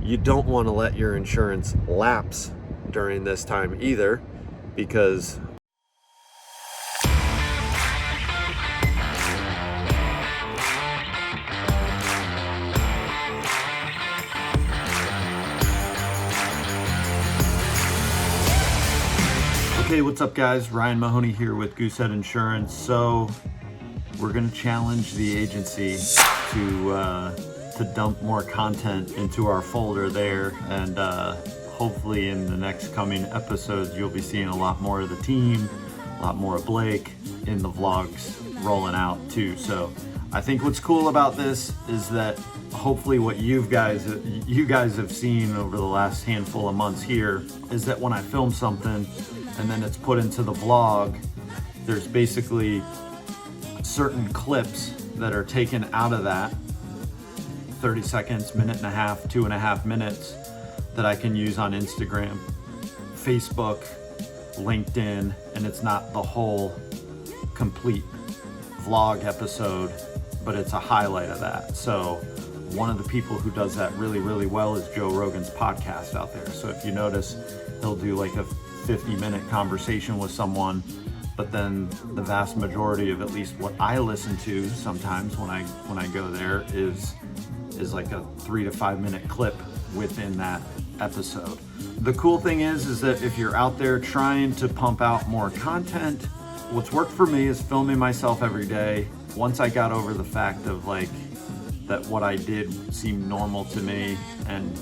you don't want to let your insurance lapse during this time either, because okay, what's up guys? Ryan Mahoney here with Goosehead Insurance. So we're gonna challenge the agency to dump more content into our folder there, and hopefully in the next coming episodes you'll be seeing a lot more of the team, a lot more of Blake in the vlogs rolling out too. So I think what's cool about this is that hopefully what you guys have seen over the last handful of months here is that when I film something and then it's put into the vlog, there's basically certain clips that are taken out of that, 30 seconds, minute and a half, 2.5 minutes, that I can use on Instagram, Facebook, LinkedIn, and it's not the whole complete vlog episode, but it's a highlight of that. So one of the people who does that really, really well is Joe Rogan's podcast out there. So if you notice, he'll do like a 50-minute conversation with someone, but then the vast majority of at least what I listen to sometimes when I go there is like a 3 to 5 minute clip within that episode. The cool thing is that if you're out there trying to pump out more content, what's worked for me is filming myself every day. Once I got over the fact of like that what I did seemed normal to me and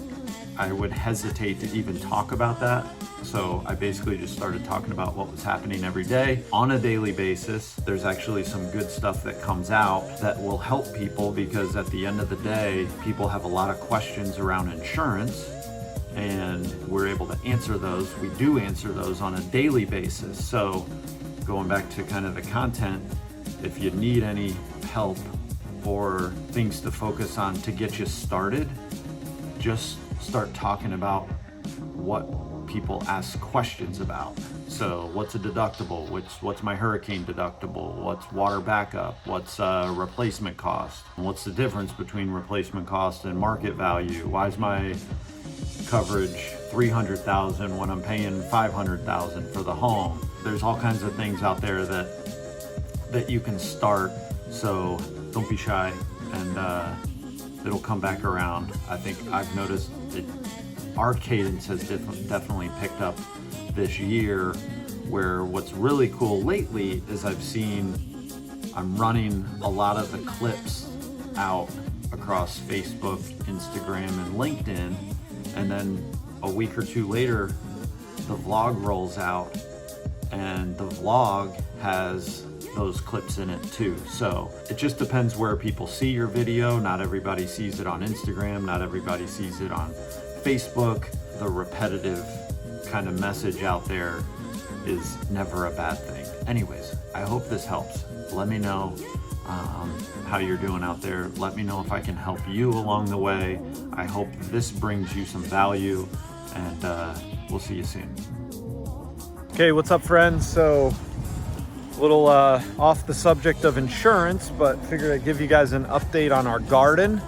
I would hesitate to even talk about that. So I basically just started talking about what was happening every day on a daily basis. There's actually some good stuff that comes out that will help people, because at the end of the day, people have a lot of questions around insurance and we're able to answer those. We do answer those on a daily basis. So going back to kind of the content, if you need any help or things to focus on to get you started, just start talking about what people ask questions about. So what's a deductible? What's my hurricane deductible? What's water backup? What's replacement cost? What's the difference between replacement cost and market value? Why is my coverage $300,000 when I'm paying $500,000 for the home? There's all kinds of things out there that you can start. So don't be shy, and it'll come back around. I think I've noticed it. Our cadence has definitely picked up this year, where what's really cool lately is I'm running a lot of the clips out across Facebook, Instagram, and LinkedIn, and then a week or two later, the vlog rolls out, and the vlog has those clips in it too. So it just depends where people see your video. Not everybody sees it on Instagram, not everybody sees it on Facebook. The repetitive kind of message out there is never a bad thing. Anyways, I hope this helps. Let me know how you're doing out there. Let me know if I can help you along the way. I hope this brings you some value, and we'll see you soon. Okay, what's up friends? So a little off the subject of insurance, but figured I'd give you guys an update on our garden.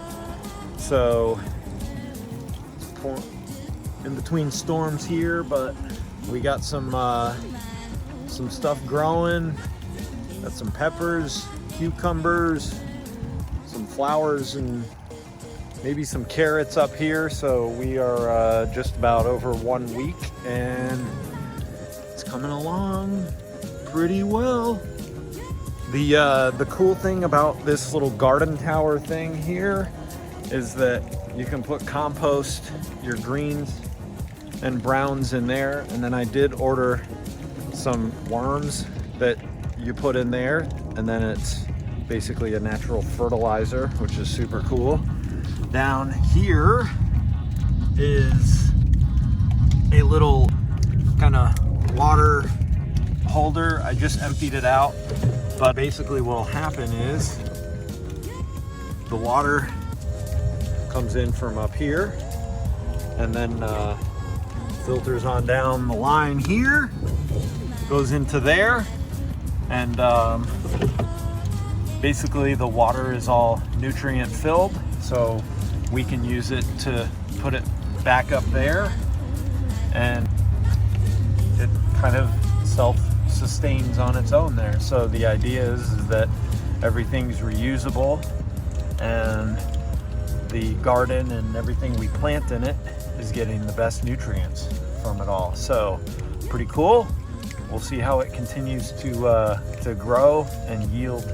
So in between storms here, but we got some stuff growing. Got some peppers, cucumbers, some flowers, and maybe some carrots up here. So we are just about over 1 week, and it's coming along pretty well. The cool thing about this little garden tower thing here is that you can put compost, your greens and browns in there, and then I did order some worms that you put in there, and then it's basically a natural fertilizer, which is super cool. Down here is a little kind of water holder. I just emptied it out, but basically what will happen is the water comes in from up here and then filters on down the line here, goes into there, and basically the water is all nutrient filled, so we can use it to put it back up there, and it kind of self-sustains on its own there. So the idea is that everything's reusable, and the garden and everything we plant in it is getting the best nutrients from it all. So pretty cool. We'll see how it continues to grow and yield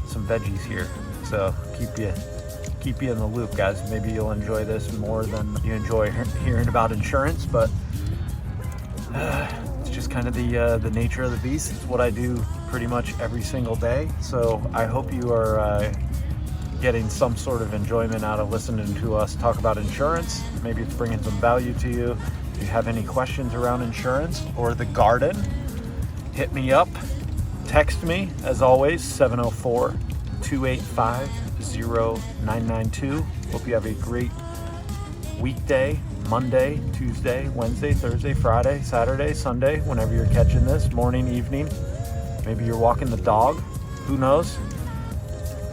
some veggies here. So keep you in the loop, guys. Maybe you'll enjoy this more than you enjoy hearing about insurance, but it's just kind of the nature of the beast. It's what I do pretty much every single day. So I hope you are getting some sort of enjoyment out of listening to us talk about insurance. Maybe it's bringing some value to you. If you have any questions around insurance or the garden, hit me up. Text me, as always, 704-285-0992. Hope you have a great weekday, Monday, Tuesday, Wednesday, Thursday, Friday, Saturday, Sunday, whenever you're catching this, morning, evening. Maybe you're walking the dog, who knows?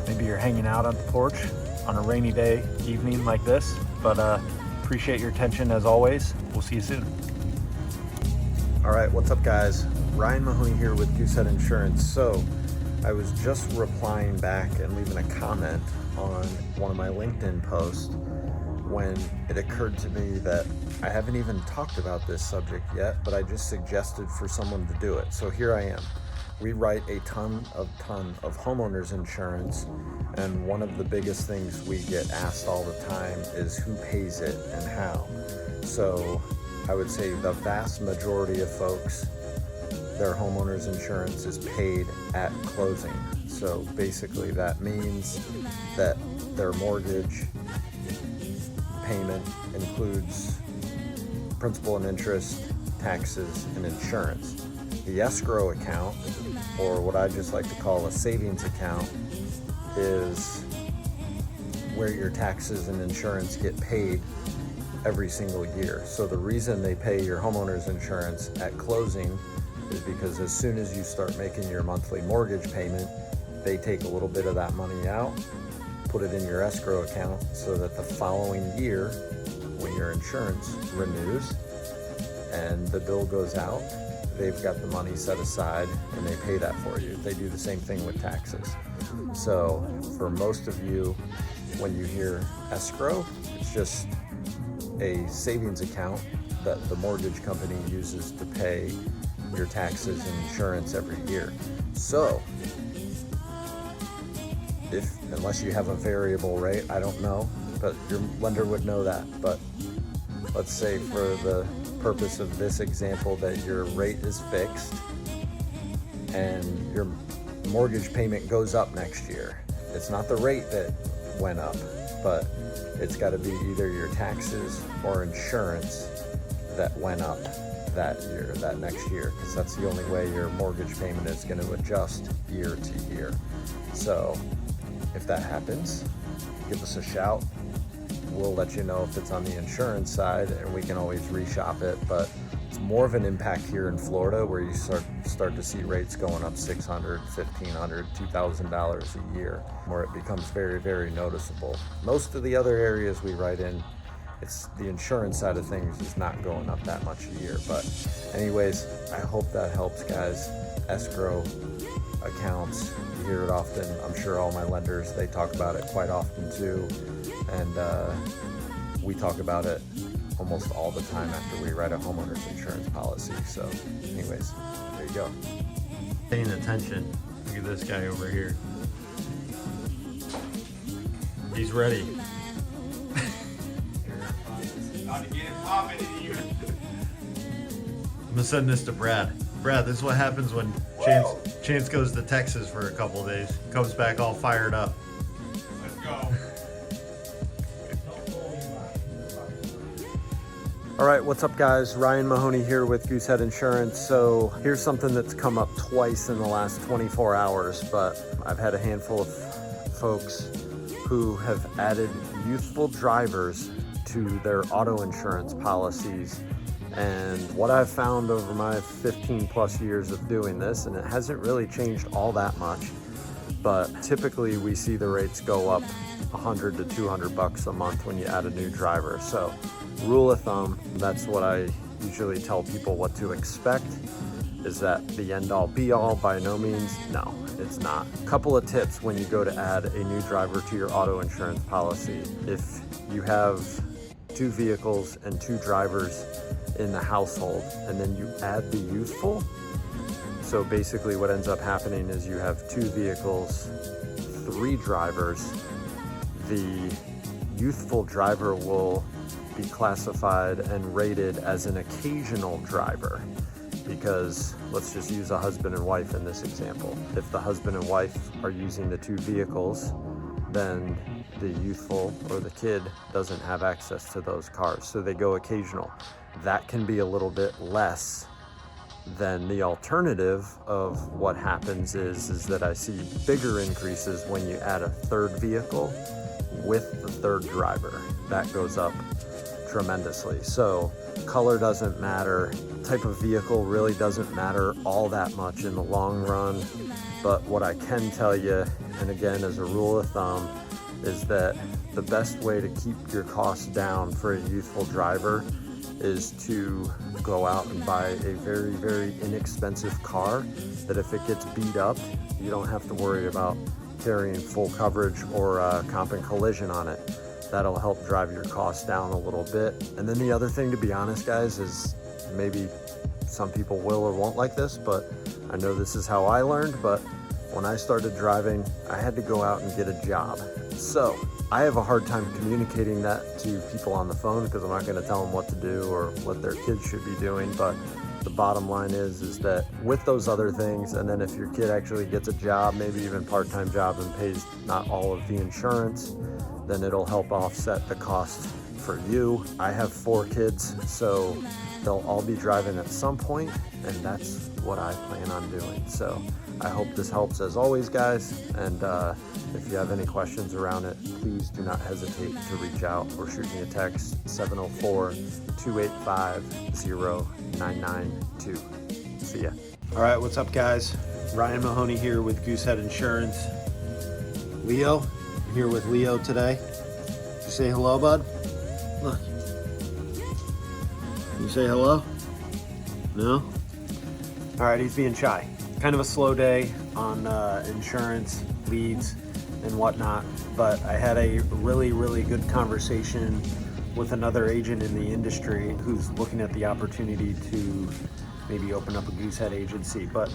Maybe you're hanging out on the porch on a rainy day, evening like this. But appreciate your attention as always. We'll see you soon. All right, what's up, guys? Ryan Mahoney here with Goosehead Insurance. So I was just replying back and leaving a comment on one of my LinkedIn posts when it occurred to me that I haven't even talked about this subject yet, but I just suggested for someone to do it. So here I am. We write a ton of homeowners insurance, and one of the biggest things we get asked all the time is who pays it and how. So I would say the vast majority of folks, their homeowners insurance is paid at closing. So basically that means that their mortgage payment includes principal and interest, taxes, and insurance. The escrow account, or what I just like to call a savings account, is where your taxes and insurance get paid every single year. So the reason they pay your homeowner's insurance at closing is because as soon as you start making your monthly mortgage payment, they take a little bit of that money out, put it in your escrow account, so that the following year, when your insurance renews and the bill goes out, they've got the money set aside and they pay that for you. They do the same thing with taxes. So for most of you, when you hear escrow, it's just a savings account that the mortgage company uses to pay your taxes and insurance every year. So unless you have a variable rate, I don't know, but your lender would know that. But let's say for the purpose of this example that your rate is fixed and your mortgage payment goes up next year. It's not the rate that went up, but it's got to be either your taxes or insurance that went up that next year, because that's the only way your mortgage payment is going to adjust year to year. So if that happens, give us a shout. We'll let you know if it's on the insurance side, and we can always reshop it. But it's more of an impact here in Florida, where you start to see rates going up $600, $1,500, $2,000 a year, where it becomes very, very noticeable. Most of the other areas we write in, it's the insurance side of things is not going up that much a year. But anyways, I hope that helps, guys. Escrow accounts, you hear it often. I'm sure all my lenders, they talk about it quite often too. And we talk about it almost all the time after we write a homeowner's insurance policy. So anyways, there you go. Paying attention. Look at this guy over here. He's ready. About to get it popping in here. I'm gonna send this to Brad. Brad, this is what happens when Chance goes to Texas for a couple of days. Comes back all fired up. Let's go. All right, what's up, guys? Ryan Mahoney here with Goosehead Insurance. So here's something that's come up twice in the last 24 hours, but I've had a handful of folks who have added youthful drivers to their auto insurance policies. And what I've found over my 15 plus years of doing this, and it hasn't really changed all that much, but typically we see the rates go up $100 to $200 a month when you add a new driver. So rule of thumb, that's what I usually tell people what to expect. Is that the end all be all? By no means, no, it's not. Couple of tips when you go to add a new driver to your auto insurance policy. If you have 2 vehicles and 2 drivers in the household, and then you add the youthful, so basically what ends up happening is you have 2 vehicles, 3 drivers. The youthful driver will be classified and rated as an occasional driver, because let's just use a husband and wife in this example. If the husband and wife are using the 2 vehicles, then the youthful or the kid doesn't have access to those cars, so they go occasional. That can be a little bit less than the alternative of what happens is that I see bigger increases when you add a 3rd vehicle with the 3rd driver. That goes up tremendously. So color doesn't matter, type of vehicle really doesn't matter all that much in the long run. But what I can tell you, and again as a rule of thumb, is that the best way to keep your costs down for a youthful driver is to go out and buy a very, very inexpensive car that if it gets beat up, you don't have to worry about carrying full coverage or comp and collision on it. That'll help drive your costs down a little bit. And then the other thing, to be honest guys, is maybe some people will or won't like this, but I know this is how I learned, but when I started driving, I had to go out and get a job. So I have a hard time communicating that to people on the phone because I'm not going to tell them what to do or what their kids should be doing. But the bottom line is that with those other things, and then if your kid actually gets a job, maybe even part-time job, and pays not all of the insurance, then it'll help offset the cost for you. I have 4 kids, so they'll all be driving at some point, and that's what I plan on doing. So I hope this helps as always, guys. And if you have any questions around it, please do not hesitate to reach out or shoot me a text, 704-285-0992. See ya. All right, what's up, guys? Ryan Mahoney here with Goosehead Insurance. Leo, I'm here with Leo today. You say hello, bud? Look. You say hello? No? All right, he's being shy. Kind of a slow day on insurance, leads, and whatnot, but I had a really, really good conversation with another agent in the industry who's looking at the opportunity to maybe open up a Goosehead agency. But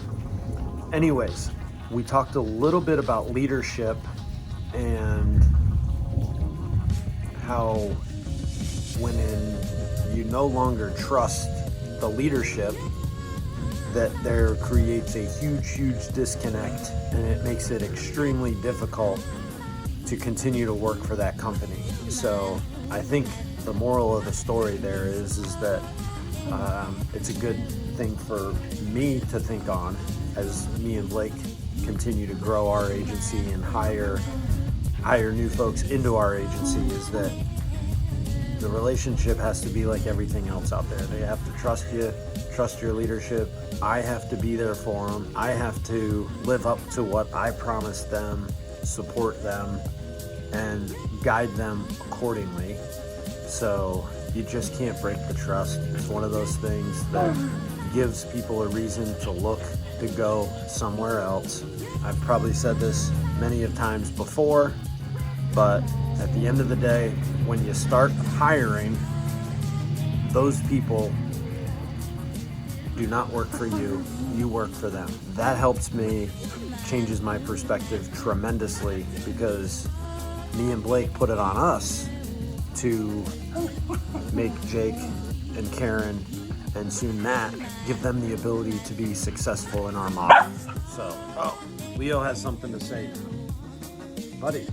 anyways, we talked a little bit about leadership and how when you no longer trust the leadership, that there creates a huge disconnect, and it makes it extremely difficult to continue to work for that company. So I think the moral of the story there is that it's a good thing for me to think on as me and Blake continue to grow our agency and hire new folks into our agency, is that the relationship has to be like everything else out there. They have to trust you, trust your leadership. I have to be there for them. I have to live up to what I promised them, support them, and guide them accordingly. So you just can't break the trust. It's one of those things that gives people a reason to look to go somewhere else. I've probably said this many of times before, but at the end of the day, when you start hiring, those people do not work for you, you work for them. That helps me, changes my perspective tremendously, because me and Blake put it on us to make Jake and Karen and soon Matt, give them the ability to be successful in our model. So, Leo has something to say. Buddy.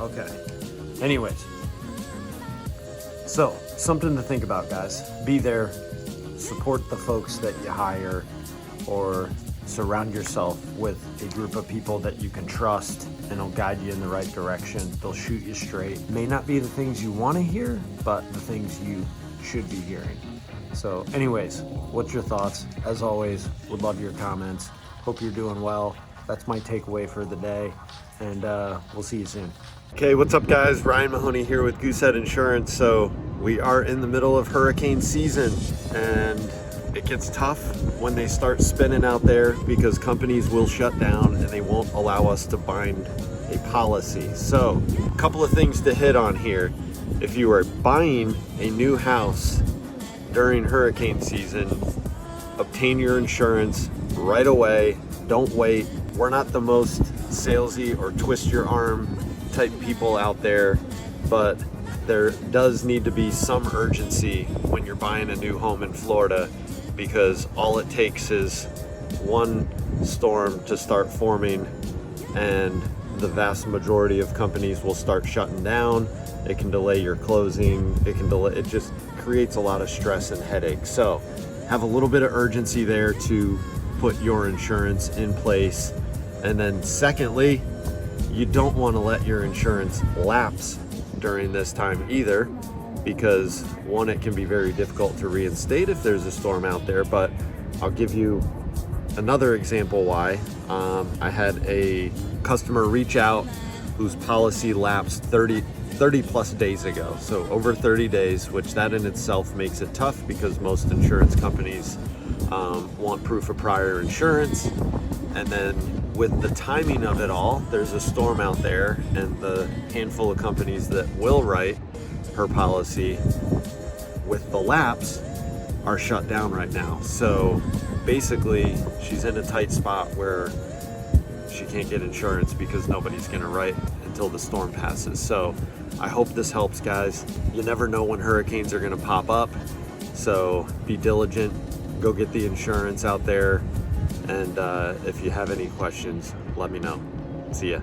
Okay. Anyways, so something to think about, guys. Be there, support the folks that you hire, or surround yourself with a group of people that you can trust and will guide you in the right direction. They'll shoot you straight. May not be the things you want to hear, but the things you should be hearing. So anyways, what's your thoughts? As always, would love your comments. Hope you're doing well. That's my takeaway for the day, and we'll see you soon. Okay, what's up guys? Ryan Mahoney here with Goosehead Insurance. So we are in the middle of hurricane season and it gets tough when they start spinning out there because companies will shut down and they won't allow us to bind a policy. So a couple of things to hit on here. If you are buying a new house during hurricane season, obtain your insurance right away. Don't wait. We're not the most salesy or twist your arm type people out there, but there does need to be some urgency when you're buying a new home in Florida, because all it takes is one storm to start forming and the vast majority of companies will start shutting down. It can delay your closing. It just creates a lot of stress and headache. So have a little bit of urgency there to put your insurance in place. And then secondly, you don't want to let your insurance lapse during this time either, because one, it can be very difficult to reinstate if there's a storm out there. But I'll give you another example why. I had a customer reach out whose policy lapsed 30 plus days ago. So over 30 days, which that in itself makes it tough because most insurance companies want proof of prior insurance. And then with the timing of it all, there's a storm out there and the handful of companies that will write her policy with the lapse are shut down right now. So basically she's in a tight spot where she can't get insurance because nobody's gonna write until the storm passes. So I hope this helps, guys. You never know when hurricanes are gonna pop up. So be diligent, go get the insurance out there. And if you have any questions, let me know. See ya.